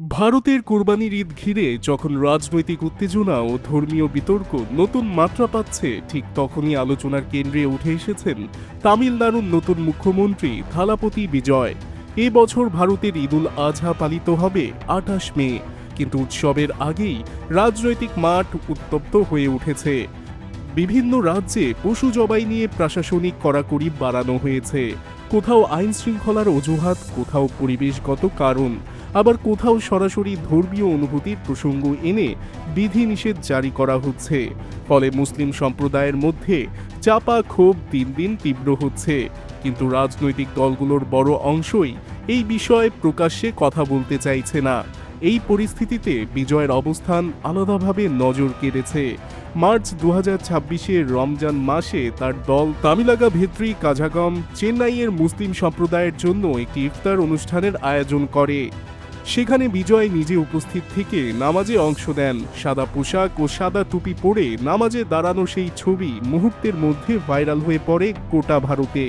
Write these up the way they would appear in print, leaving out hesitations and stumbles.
ভারতের কোরবানির ঈদ ঘিরে যখন রাজনৈতিক উত্তেজনা ও ধর্মীয় বিতর্ক নতুন মাত্রা পাচ্ছে, ঠিক তখনই আলোচনার কেন্দ্রে উঠে এসেছেন তামিলনাড়ুর নতুন মুখ্যমন্ত্রী থালাপতি বিজয়। এ বছর ভারতের ঈদুল আজহা পালিত হবে ২৮ মে, কিন্তু উৎসবের আগেই রাজনৈতিক মাঠ উত্তপ্ত হয়ে উঠেছে। বিভিন্ন রাজ্যে পশু জবাই নিয়ে প্রশাসনিক কড়াকড়ি বাড়ানো হয়েছে। কোথাও আইন শৃঙ্খলার অজুহাত, কোথাও পরিবেশগত কারণ, আবার কোথাও সরাসরি ধর্মীয় অনুভূতির প্রসঙ্গ এনে বিধিনিষেধ জারি করা হচ্ছে। ফলে মুসলিম সম্প্রদায়ের মধ্যে চাপা ক্ষোভ দিন দিন তীব্র হচ্ছে। কিন্তু রাজনৈতিক দলগুলোর বড় অংশই এই বিষয়ে প্রকাশ্যে কথা বলতে চাইছে না। এই পরিস্থিতিতে বিজয়ের অবস্থান আলাদাভাবে নজর কেড়েছে। মার্চ ২০২৬-এর রমজান মাসে তার দল তামিলাগা ভেত্রি কাঝাগম চেন্নাইয়ের মুসলিম সম্প্রদায়ের জন্য একটি ইফতার অনুষ্ঠানের আয়োজন করে। সেখানে বিজয় নিজে উপস্থিত থেকে নামাজে অংশ নেন। সাদা পোশাক ও সাদা টুপি পরে নামাজে দাঁড়ানো সেই ছবি মুহূর্তের মধ্যে ভাইরাল হয়ে পড়ে গোটা ভারতে।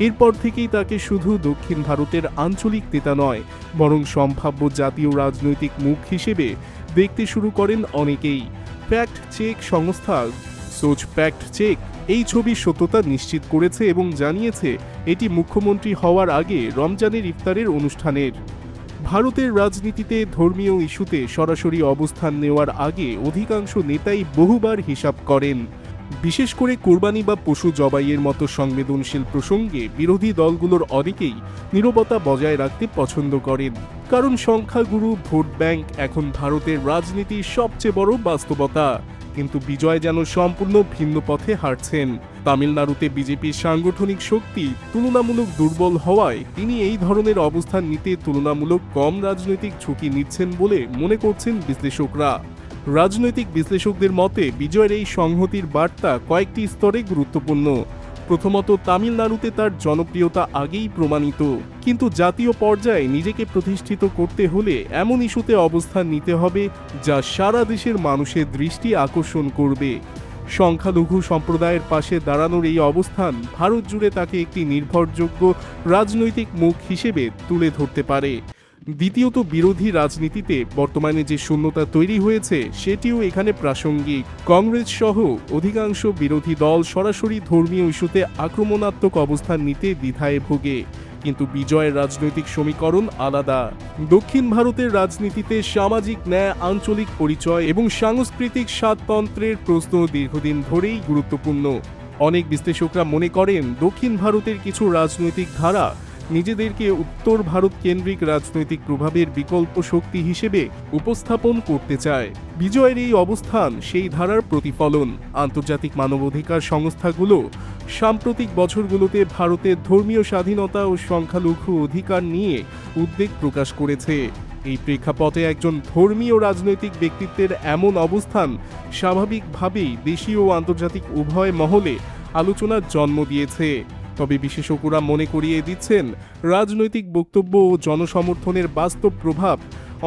এরপর থেকেই তাকে শুধু দক্ষিণ ভারতের আঞ্চলিক নেতা নয়, বরং সম্ভাব্য জাতীয় রাজনৈতিক মুখ হিসেবে দেখতে শুরু করেন অনেকেই। ফ্যাক্ট চেক সংস্থা সোচ ফ্যাক্ট চেক এই ছবির সত্যতা নিশ্চিত করেছে এবং জানিয়েছে এটি মুখ্যমন্ত্রী হওয়ার আগে রমজানের ইফতারের অনুষ্ঠানের। ভারতের রাজনীতিতে ধর্মীয় ইস্যুতে সরাসরি অবস্থান নেওয়ার আগে অধিকাংশ নেতাই বহুবার হিসাব করেন। বিশেষ করে কোরবানি বা পশু জবাইয়ের মতো সংবেদনশীল প্রসঙ্গে বিরোধী দলগুলোর অনেকেই নীরবতা বজায় রাখতে পছন্দ করেন, কারণ সংখ্যাগুরু ভোট ব্যাংক এখন ভারতের রাজনীতির সবচেয়ে বড় বাস্তবতা। কিন্তু বিজয় যেন সম্পূর্ণ ভিন্ন পথে হাঁটছেন। তামিলনাড়ুতে বিজেপির সাংগঠনিক শক্তি তুলনামূলক দুর্বল হওয়ায় তিনি এই ধরনের অবস্থান নিতে তুলনামূলক কম রাজনৈতিক ঝুঁকি নিচ্ছেন বলে মনে করছেন বিশ্লেষকরা। রাজনৈতিক বিশ্লেষকদের মতে বিজয়ের এই সংহতির বার্তা কয়েকটি স্তরে গুরুত্বপূর্ণ। প্রথমত, তামিলনাড়ুতে তার জনপ্রিয়তা আগেই প্রমাণিত, কিন্তু জাতীয় পর্যায়ে নিজেকে প্রতিষ্ঠিত করতে হলে এমন ইস্যুতে অবস্থান নিতে হবে যা সারা দেশের মানুষের দৃষ্টি আকর্ষণ করবে। সংখ্যালঘু সম্প্রদায়ের পাশে দাঁড়ানোর এই অবস্থান ভারত জুড়ে তাকে একটি নির্ভরযোগ্য রাজনৈতিক মুখ হিসেবে তুলে ধরতে পারে। দ্বিতীয়ত, বিরোধী রাজনীতিতে বর্তমানে যে শূন্যতা তৈরি হয়েছে সেটিও এখানে প্রাসঙ্গিক। কংগ্রেস সহ অধিকাংশ বিরোধী দল সরাসরি ধর্মীয় ইস্যুতে আক্রমণাত্মক অবস্থান নিতে দ্বিধায় ভোগে, কিন্তু বিজয়ের রাজনৈতিক সমীকরণ আলাদা। দক্ষিণ ভারতের রাজনীতিতে সামাজিক ন্যায়, আঞ্চলিক পরিচয় এবং সাংস্কৃতিক স্বাতন্ত্র্যের প্রশ্ন দীর্ঘদিন ধরেই গুরুত্বপূর্ণ। অনেক বিশ্লেষকরা মনে করেন দক্ষিণ ভারতের কিছু রাজনৈতিক ধারা নিজেদেরকে উত্তর ভারত কেন্দ্রিক রাজনৈতিক প্রভাবের বিকল্প শক্তি হিসেবে উপস্থাপন করতে চায়। বিজয়ের এই অবস্থান সেই ধারার প্রতিফলন। আন্তর্জাতিক মানবাধিকার সংস্থাগুলো সাম্প্রতিক বছরগুলোতে ভারতের ধর্মীয় স্বাধীনতা ও সংখ্যালঘু অধিকার নিয়ে উদ্বেগ প্রকাশ করেছে। এই প্রেক্ষাপটে একজন ধর্মীয় রাজনৈতিক ব্যক্তিত্বের এমন অবস্থান স্বাভাবিকভাবেই দেশীয় ও আন্তর্জাতিক উভয় মহলে আলোচনার জন্ম দিয়েছে। তবে বিশেষজ্ঞরা মনে করিয়ে দিচ্ছেন, রাজনৈতিক বক্তব্য ও জনসমর্থনের বাস্তব প্রভাব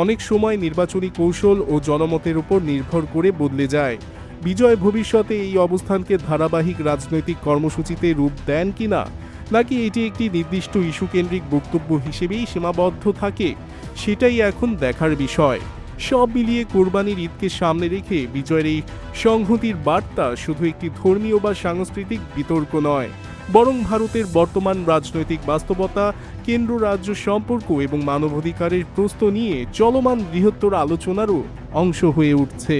অনেক সময় নির্বাচনী কৌশল ও জনমতের উপর নির্ভর করে বদলে যায়। বিজয় ভবিষ্যতে এই অবস্থানকে ধারাবাহিক রাজনৈতিক কর্মসূচিতে রূপ দেন কিনা, নাকি এটি একটি নির্দিষ্ট ইস্যুকেন্দ্রিক বক্তব্য হিসেবেই সীমাবদ্ধ থাকে, সেটাই এখন দেখার বিষয়। সব মিলিয়ে কোরবানির ঈদকে সামনে রেখে বিজয়ের এই সংহতির বার্তা শুধু একটি ধর্মীয় বা সাংস্কৃতিক বিতর্ক নয়, বরং ভারতের বর্তমান রাজনৈতিক বাস্তবতা, কেন্দ্র রাজ্য সম্পর্ক এবং মানবাধিকারের প্রশ্ন নিয়ে চলমান বৃহত্তর আলোচনারও অংশ হয়ে উঠছে।